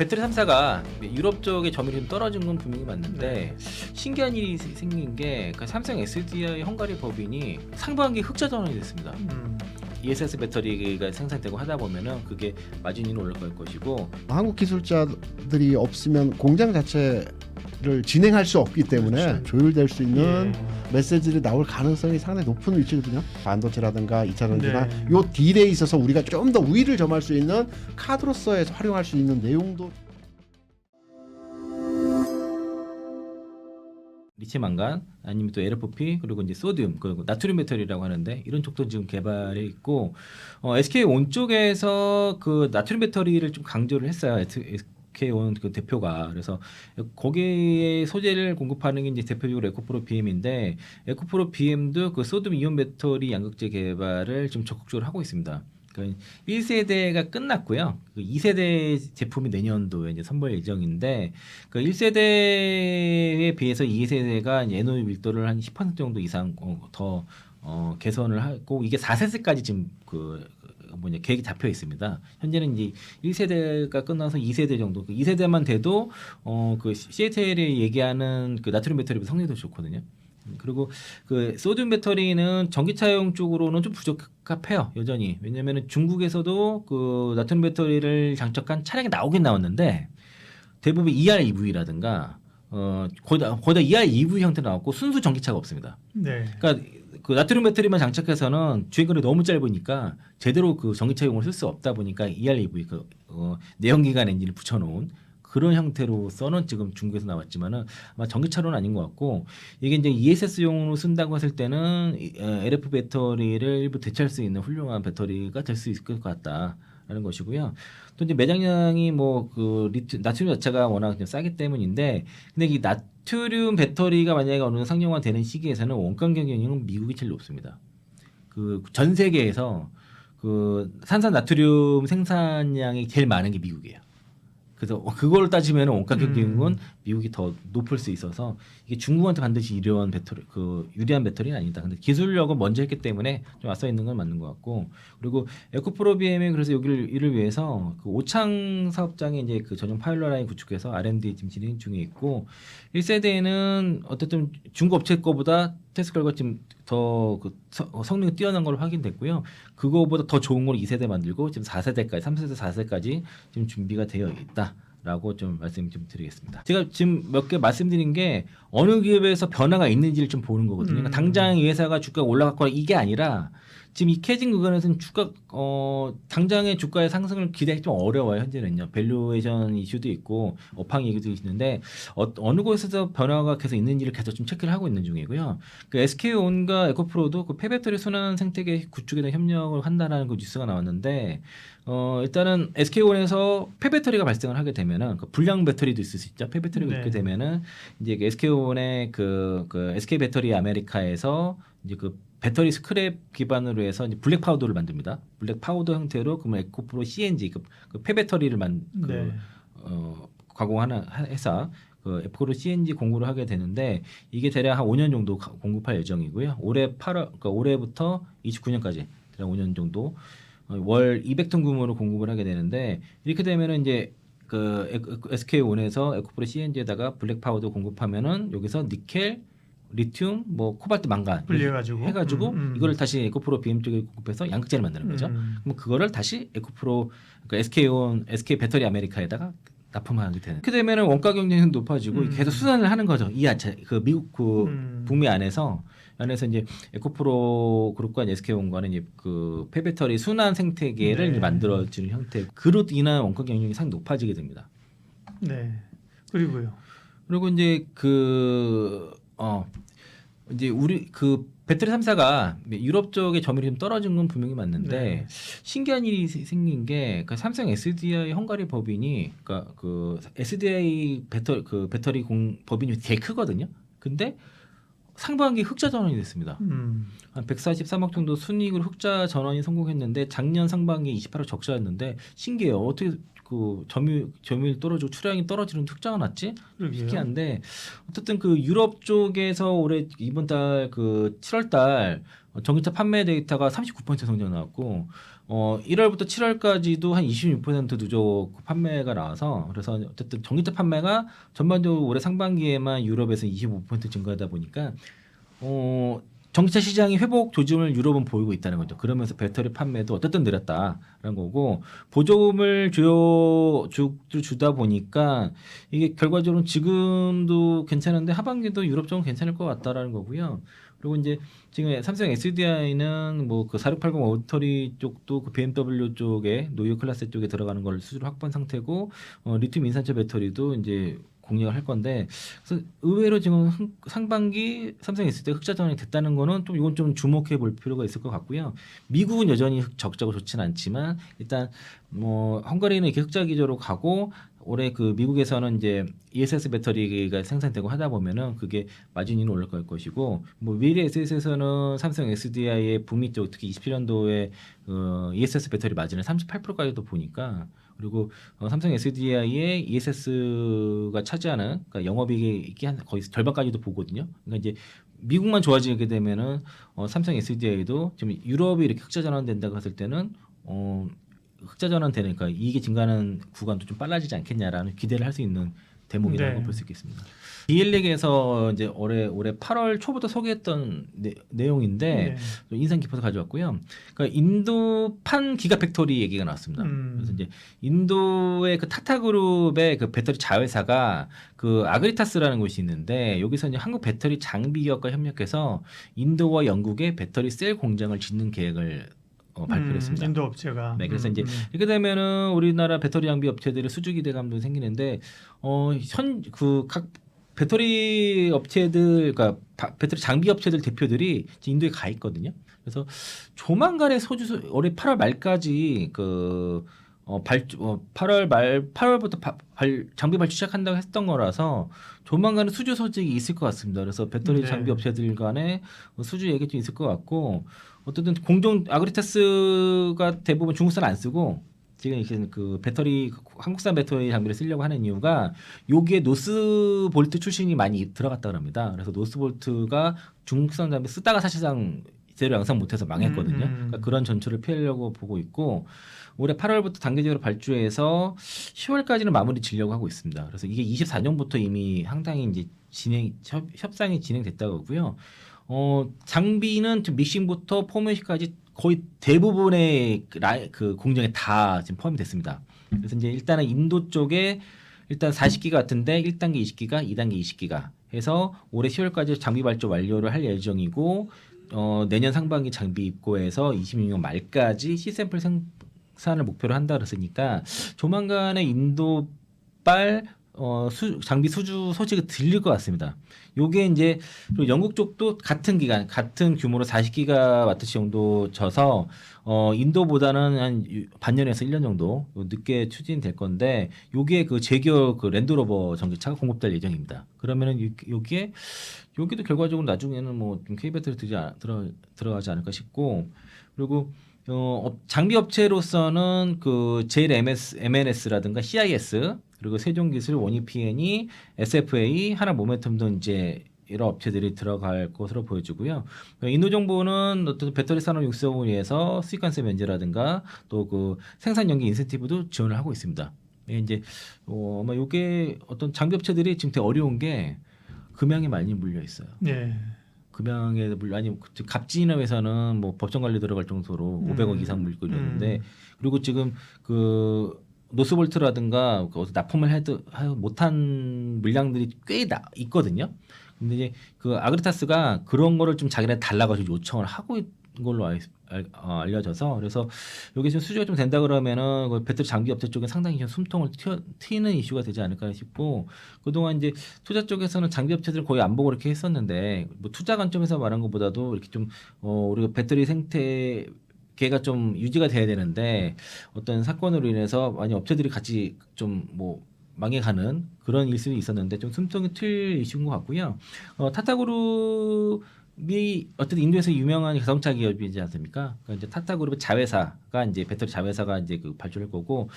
배터리 3사가 유럽 쪽의 점유율이 좀 떨어진 건 분명히 맞는데 신기한 일이 생긴 게 삼성 SDI 헝가리 법인이 상반기 흑자 전환이 됐습니다. ESS 배터리가 생산되고 하다 보면은 그게 마진이 올라갈 것이고 한국 기술자들이 없으면 공장 자체를 진행할 수 없기 때문에 그렇죠. 조율될 수 있는 메시지를 나올 가능성이 상당히 높은 위치거든요. 반도체라든가 2차 전지나 네. 요 딜에 있어서 우리가 좀 더 우위를 점할 수 있는 카드로서의 활용할 수 있는 내용도 리튬만간 아니면 또 LFP 그리고 이제 소듐 그리고 나트륨 배터리라고 하는데 이런 쪽도 지금 개발해 있고 SK온 쪽에서 그 나트륨 배터리를 좀 강조를 했어요. SK온 그 대표가. 그래서 거기에 소재를 공급하는 게 이제 대표적으로 에코프로 BM인데 에코프로 BM도 그 소듐 이온 배터리 양극재 개발을 좀 적극적으로 하고 있습니다. 그 1세대가 끝났고요. 그 2세대 제품이 내년도에 이제 선보일 예정인데 그 1세대에 비해서 2세대가 에너지 밀도를 한 10% 정도 이상 더 개선을 하고 이게 4세대까지 지금 계획이 잡혀 있습니다. 현재는 이제 1세대가 끝나서 2세대 정도, 그 2세대만 돼도 그 CATL이 얘기하는 그 나트륨 배터리 성능도 좋거든요. 그리고 그 소듐 배터리는 전기차용 쪽으로는 좀 부적합해요, 여전히. 왜냐면은 중국에서도 그 나트륨 배터리를 장착한 차량이 나오긴 나왔는데 대부분 ER-EV라든가 거의 다 ER-EV 형태 나왔고 순수 전기차가 없습니다. 네. 그러니까 그 나트륨 배터리만 장착해서는 주행거리 너무 짧으니까 제대로 그 전기차용을 쓸 수 없다 보니까 ER-EV 내연기관 엔진을 붙여놓은 그런 형태로서는 지금 중국에서 나왔지만은 아마 전기차로는 아닌 것 같고 이게 이제 ESS용으로 쓴다고 했을 때는 LF 배터리를 일부 대체할 수 있는 훌륭한 배터리가 될 수 있을 것 같다라는 것이고요. 또 이제 매장량이 나트륨 자체가 워낙 싸기 때문인데 근데 이 나트륨 배터리가 만약에 어느 정도 상용화되는 시기에서는 원가 경쟁력은 미국이 제일 높습니다. 그 전 세계에서 그 산산 나트륨 생산량이 제일 많은 게 미국이에요. 그래서 그걸 따지면 원가 경쟁력은 미국이 더 높을 수 있어서 이게 중국한테 반드시 이런 배터리 유리한 배터리는 아니다. 근데 기술력은 먼저 했기 때문에 좀 앞서 있는 건 맞는 것 같고 그리고 에코프로 BM이 그래서 이를 위해서 그 오창 사업장에 이제 그 전용 파일럿 라인 구축해서 R&D 지금 진행 중에 있고 1세대에는 어쨌든 중국 업체 거보다 테스트 결과 지금 더 성능이 뛰어난 걸로 확인됐고요. 그거보다 더 좋은 걸 2세대 만들고 지금 4세대까지 3세대 4세대까지 지금 준비가 되어 있다라고 좀 말씀 좀 드리겠습니다. 제가 지금 몇 개 말씀드린 게 어느 기업에서 변화가 있는지를 좀 보는 거거든요. 그러니까 당장 이 회사가 주가가 올라갔거나 이게 아니라 지금 이 캐진 구간에서는 당장의 주가의 상승을 기대하기 좀 어려워요. 현재는요. 밸류에이션 이슈도 있고 업황 얘기도 있는데 어느 곳에서 변화가 계속 있는지를 계속 좀 체크를 하고 있는 중이고요. 그 SK온과 에코프로도 그 폐배터리 순환 생태계 구축에 대한 협력을 한다라는 그 뉴스가 나왔는데 일단은 SK온에서 폐배터리가 발생을 하게 되면은 그 불량 배터리도 있을 수 있죠. 폐배터리가 있게 되면은 이제 SK온의 그 SK 배터리 아메리카에서 이제 그 배터리 스크랩 기반으로 해서 이제 블랙 파우더를 만듭니다. 블랙 파우더 형태로 그러면 에코프로 CNG 그 폐배터리를 가공하는 회사 그 에코프로 CNG 공급을 하게 되는데 이게 대략 한 5년 정도 공급할 예정이고요. 올해 8월 그러니까 올해부터 29년까지 대략 5년 정도 월 200톤 규모로 공급을 하게 되는데 이렇게 되면은 이제 그 SK온에서 에코프로 CNG에다가 블랙 파우더 공급하면은 여기서 니켈 리튬, 코발트, 망간 해가지고 이거를 다시 에코프로 BM 쪽에 공급해서 양극재를 만드는 거죠. 그럼 그거를 다시 에코프로 SK온, SK 배터리 아메리카에다가 납품하게 되는. 그렇게 되면은 원가 경쟁력이 높아지고 계속 수산을 하는 거죠. 미국 북미 안에서 이제 에코프로 그룹과 SK온과는 이제 그 폐배터리 순환 생태계를 이제 만들어지는 형태. 그로 인한 원가 경쟁력이 상당히 높아지게 됩니다. 네. 그리고요. 그리고 이제 이제 우리 그 배터리 3사가 유럽 쪽의 점유율이 좀 떨어진 건 분명히 맞는데 신기한 일이 생긴 게 삼성 SDI 헝가리 법인이 그 SDI 배터리 법인이 되게 크거든요. 근데 상반기 흑자 전환이 됐습니다. 한 143억 정도 순이익으로 흑자 전환이 성공했는데 작년 상반기에 28억 적자였는데 신기해요. 어떻게 그 점유율 떨어지고 출하량이 떨어지는 흑자가 났지? 신기한데 어쨌든 그 유럽 쪽에서 올해 이번 달 그 7월 달 전기차 판매 데이터가 39% 성장 나왔고 1월부터 7월까지도 한 26% 누적 판매가 나와서 그래서 어쨌든 전기차 판매가 전반적으로 올해 상반기에만 유럽에서 25% 증가하다 보니까 전기차 시장이 회복 조짐을 유럽은 보이고 있다는 거죠. 그러면서 배터리 판매도 어쨌든 늘었다라는 거고 보조금을 주다 보니까 이게 결과적으로 지금도 괜찮은데 하반기도 유럽 쪽은 괜찮을 것 같다라는 거고요. 그리고 이제 지금 삼성 SDI는 뭐 그 4680 오토리 쪽도 그 BMW 쪽에 노이어 클래스 쪽에 들어가는 걸 수주를 확보한 상태고 리튬 인산철 배터리도 이제 공략을 할 건데 그래서 의외로 지금 상반기 삼성 SDI 흑자 전환이 됐다는 거는 좀 이건 좀 주목해 볼 필요가 있을 것 같고요. 미국은 여전히 적자고 좋지는 않지만 일단 뭐 헝가리는 이렇게 흑자 기조로 가고 올해 그 미국에서는 이제 ESS 배터리가 생산되고 하다 보면은 그게 마진이 올라갈 것이고 뭐 미래 SS에서는 삼성 SDI의 북미 쪽 특히 27년도에 ESS 배터리 마진을 38%까지도 보니까 그리고 삼성 SDI의 ESS가 차지하는 그러니까 영업이익이 한 거의 절반까지도 보거든요. 그러니까 이제 미국만 좋아지게 되면은 삼성 SDI도 지금 유럽이 이렇게 흑자 전환된다고 했을 때는 흑자 전환 되니까 이익이 증가하는 구간도 좀 빨라지지 않겠냐라는 기대를 할 수 있는 대목이라고 네. 볼 수 있겠습니다. 디엘렉에서 이제 올해 8월 초부터 소개했던 내용인데 네. 인상 깊어서 가져왔고요. 그러니까 인도판 기가팩토리 얘기가 나왔습니다. 그래서 이제 인도의 그 타타그룹의 그 배터리 자회사가 그 아그리타스라는 곳이 있는데 여기서 이제 한국 배터리 장비 기업과 협력해서 인도와 영국의 배터리 셀 공장을 짓는 계획을 발표를 했습니다. 인도 업체가. 네, 그래서 이제 이렇게 되면은 우리나라 배터리 장비 업체들의 수주 기대감도 생기는데 현 그 각 배터리 업체들, 그러니까 배터리 장비 업체들 대표들이 지금 인도에 가 있거든요. 그래서 조만간에 올해 8월 말까지 그 8월부터 장비 발주 시작한다고 했던 거라서 조만간에 수주 소식이 있을 것 같습니다. 그래서 배터리 네. 장비 업체들 간에 수주 얘기 좀 있을 것 같고 어쨌든 공정 아그리타스가 대부분 중국산 안 쓰고 지금 이렇게 그 배터리 한국산 배터리 장비를 쓰려고 하는 이유가 여기에 노스볼트 출신이 많이 들어갔다 그럽니다. 그래서 노스볼트가 중국산 장비 쓰다가 사실상 제대로 양산 못해서 망했거든요. 그러니까 그런 전초를 피하려고 보고 있고 올해 8월부터 단계적으로 발주해서 10월까지는 마무리 지려고 하고 있습니다. 그래서 이게 24년부터 이미 상당히 이제 협상이 진행됐다고 하고요. 장비는 좀 믹싱부터 포맷까지 거의 대부분의 그 공정에 다 지금 포함이 됐습니다. 그래서 이제 일단은 인도 쪽에 일단 40기가 같은데 1단계 20기가, 2단계 20기가 해서 올해 10월까지 장비 발주 완료를 할 예정이고 내년 상반기 장비 입고해서 26년 말까지 C샘플 생산을 목표로 한다 그랬으니까 조만간에 인도발 장비 수주 소식이 들릴 것 같습니다. 요게 이제 그리고 영국 쪽도 같은 기간, 같은 규모로 40기가와트 정도 져서 인도보다는 한 반년에서 1년 정도 늦게 추진될 건데 요게 그 제기어 그 랜드로버 전기차가 공급될 예정입니다. 그러면은 여기도 결과적으로 나중에는 뭐 좀 K배터리 들어가지 않을까 싶고 그리고 장비 업체로서는 그 JLMNS라든가 CIS 그리고 세종기술, 원익PN이, SFA, 하나 모멘텀도 이제 여러 업체들이 들어갈 것으로 보여지고요. 인도정부는 어떤 배터리 산업 육성을 위해서 수익관세 면제라든가 또 그 생산 연계 인센티브도 지원을 하고 있습니다. 이제 아마 이게 어떤 장비 업체들이 지금 되게 어려운 게 금양에 많이 물려 있어요. 네. 금양에 아니 갑진업에서는 뭐 법정 관리 들어갈 정도로 500억 이상 물고 있는데 그리고 지금 그 노스볼트라든가 어디서 납품을 못한 물량들이 꽤 있거든요. 근데 이제 그 아그리타스가 그런 거를 좀 자기네 달라가지고 요청을 하고 있는 걸로 알려져서 그래서 여기 좀 수주가 좀 된다 그러면은 그 배터리 장비 업체 쪽에 상당히 좀 숨통을 트이는 이슈가 되지 않을까 싶고 그동안 이제 투자 쪽에서는 장비 업체들 거의 안 보고 이렇게 했었는데 뭐 투자 관점에서 말한 것보다도 이렇게 좀 우리가 배터리 생태 걔가 좀 유지가 돼야 되는데 어떤 사건으로 인해서 많이 업체들이 같이 좀 뭐 망해가는 그런 일들이 있었는데 좀 숨통이 트일 이슈인 것 같고요. 타타그룹 어쨌든 인도에서 유명한 자동차 기업이지 않습니까? 그러니까 이제 타타그룹의 자회사가 이제 배터리 자회사가 이제 그 발주할 거고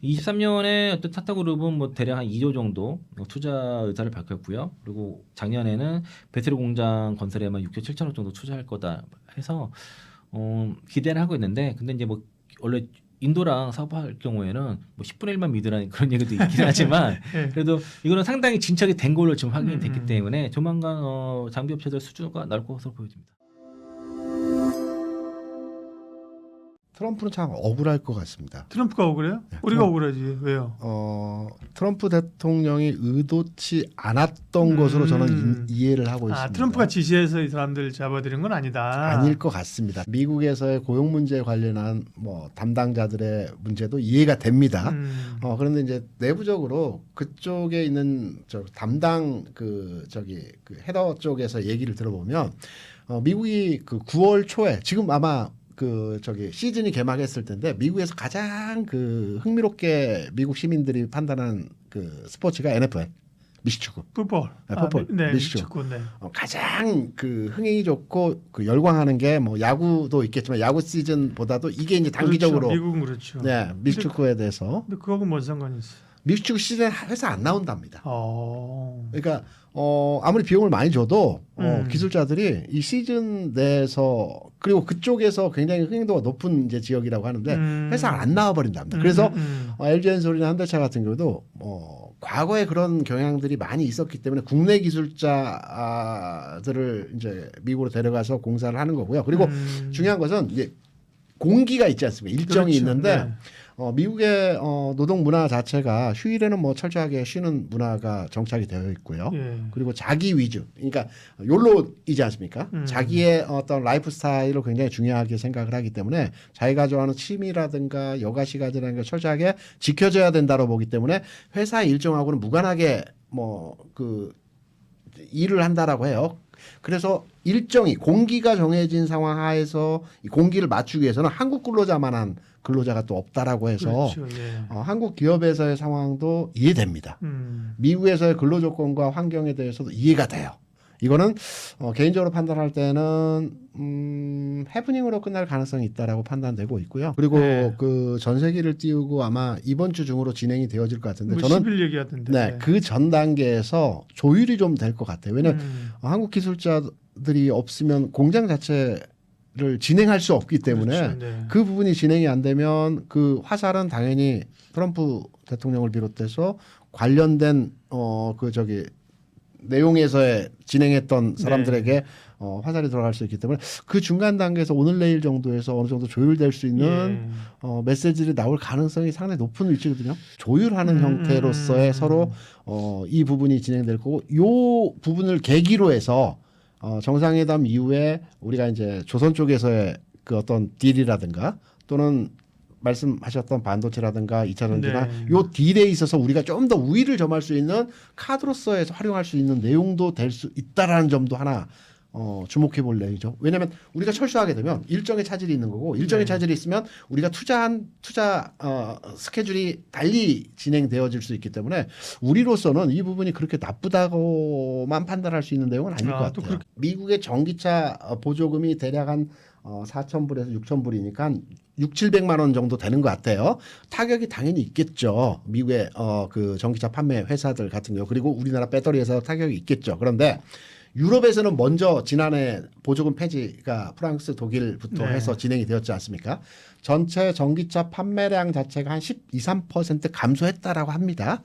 23년에 어떤 타타그룹은 뭐 대략 한 2조 정도 투자 의사를 밝혔고요. 그리고 작년에는 배터리 공장 건설에만 6조 7천억 정도 투자할 거다 해서 기대를 하고 있는데 근데 이제 뭐 원래 인도랑 사업할 경우에는 뭐 10분의 1만 믿으라는 그런 얘기도 있긴 하지만 예. 그래도 이거는 상당히 진척이 된 걸로 지금 확인이 됐기 때문에 조만간 장비 업체들 수주가 나올 것으로 보여집니다. 트럼프는 참 억울할 것 같습니다. 트럼프가 억울해요? 네, 우리가 억울하지. 왜요? 트럼프 대통령이 의도치 않았던 것으로 저는 이해를 하고 있습니다. 트럼프가 지시해서 이 사람들 잡아들인 건 아니다. 아닐 것 같습니다. 미국에서의 고용 문제에 관련한 뭐 담당자들의 문제도 이해가 됩니다. 그런데 이제 내부적으로 그쪽에 있는 저 담당 그 헤더 쪽에서 얘기를 들어보면 미국이 그 9월 초에 지금 아마 시즌이 개막했을 텐데 미국에서 가장 그 흥미롭게 미국 시민들이 판단하는 그 스포츠가 NFL 미식축구. 풋볼. 풋볼. 미식축구. 네. 가장 그 흥행이 좋고 그 열광하는 게 뭐 야구도 있겠지만 야구 시즌보다도 이게 이제 단기적으로 그렇죠. 미국은 그렇죠. 네, 미식축구에 대해서. 근데 그거하고 뭔 상관이 있어? 미식축구 시즌 회사 안 나온답니다. 그러니까 아무리 비용을 많이 줘도 기술자들이 이 시즌 내에서 그리고 그쪽에서 굉장히 흥행도가 높은 이제 지역이라고 하는데 회사 안 나와 버린답니다. 그래서 LG엔솔이나 현대차 같은 경우도 과거에 그런 경향들이 많이 있었기 때문에 국내 기술자들을 이제 미국으로 데려가서 공사를 하는 거고요. 그리고 중요한 것은 이제 공기가 있지 않습니까? 일정이 그렇죠. 있는데 네. 미국의 노동 문화 자체가 휴일에는 뭐 철저하게 쉬는 문화가 정착이 되어 있고요. 예. 그리고 자기 위주, 그러니까 욜로이지 않습니까? 자기의 어떤 라이프 스타일을 굉장히 중요하게 생각을 하기 때문에 자기가 좋아하는 취미라든가 여가 시간이라는 걸 철저하게 지켜져야 된다고 보기 때문에 회사 일정하고는 무관하게 일을 한다라고 해요. 그래서 일정이 공기가 정해진 상황 하에서 이 공기를 맞추기 위해서는 한국 근로자만한 근로자가 또 없다라고 해서 그렇죠. 예. 한국 기업에서의 상황도 이해됩니다. 미국에서의 근로 조건과 환경에 대해서도 이해가 돼요. 이거는 개인적으로 판단할 때는 해프닝으로 끝날 가능성이 있다라고 판단되고 있고요. 그리고 네. 그 전세기를 띄우고 아마 이번 주 중으로 진행이 되어질 것 같은데 뭐 저는 10일 얘기하던데. 네, 그 전 단계에서 조율이 좀 될 것 같아요. 왜냐하면 한국 기술자들이 없으면 공장 자체를 진행할 수 없기 때문에 그렇죠. 네. 그 부분이 진행이 안 되면 그 화살은 당연히 트럼프 대통령을 비롯해서 관련된 내용에서의 진행했던 사람들에게 화살이 들어갈 수 있기 때문에 그 중간 단계에서 오늘 내일 정도에서 어느 정도 조율될 수 있는 메시지를 나올 가능성이 상당히 높은 위치거든요. 조율하는 형태로서의 서로 이 부분이 진행될 거고 이 부분을 계기로 해서 정상회담 이후에 우리가 이제 조선 쪽에서의 그 어떤 딜이라든가 또는 말씀하셨던 반도체라든가 2차 전지나 네. 요 딜에 있어서 우리가 좀 더 우위를 점할 수 있는 카드로서 해서 활용할 수 있는 내용도 될 수 있다라는 점도 하나 주목해 볼 내용이죠. 왜냐하면 우리가 철수하게 되면 일정의 차질이 있는 거고 일정의 차질이 있으면 우리가 투자 스케줄이 달리 진행되어질 수 있기 때문에 우리로서는 이 부분이 그렇게 나쁘다고만 판단할 수 있는 내용은 아닐 것 같아요. 미국의 전기차 보조금이 대략 한 4,000불에서 6,000불이니까 한 6,700만 원 정도 되는 것 같아요. 타격이 당연히 있겠죠. 미국의 그 전기차 판매 회사들 같은 경우 그리고 우리나라 배터리 회사 타격이 있겠죠. 그런데 유럽에서는 먼저 지난해 보조금 폐지가 프랑스, 독일부터 해서 진행이 되었지 않습니까? 전체 전기차 판매량 자체가 한 12~13% 감소했다라고 합니다.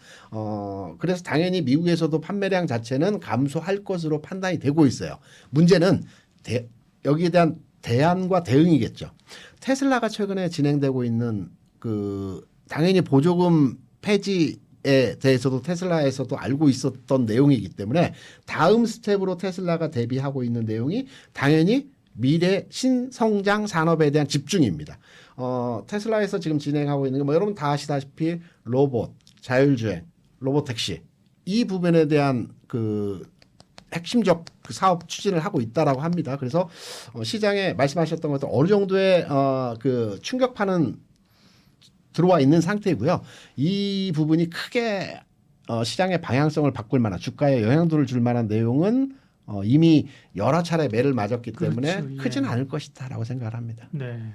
그래서 당연히 미국에서도 판매량 자체는 감소할 것으로 판단이 되고 있어요. 문제는 여기에 대한 대안과 대응이겠죠. 테슬라가 최근에 진행되고 있는 당연히 보조금 폐지에 대해서도 테슬라에서도 알고 있었던 내용이기 때문에 다음 스텝으로 테슬라가 대비하고 있는 내용이 당연히 미래 신성장 산업에 대한 집중입니다. 테슬라에서 지금 진행하고 있는 게 뭐 여러분 다 아시다시피 로봇, 자율주행, 로봇택시 이 부분에 대한 핵심적 사업 추진을 하고 있다라고 합니다. 그래서 시장에 말씀하셨던 것도 어느 정도의 충격파는 들어와 있는 상태이고요. 이 부분이 크게 시장의 방향성을 바꿀 만한 주가에 영향도를 줄 만한 내용은 이미 여러 차례 매를 맞았기 때문에 그렇죠. 예. 크진 않을 것이다라고 생각을 합니다. 네.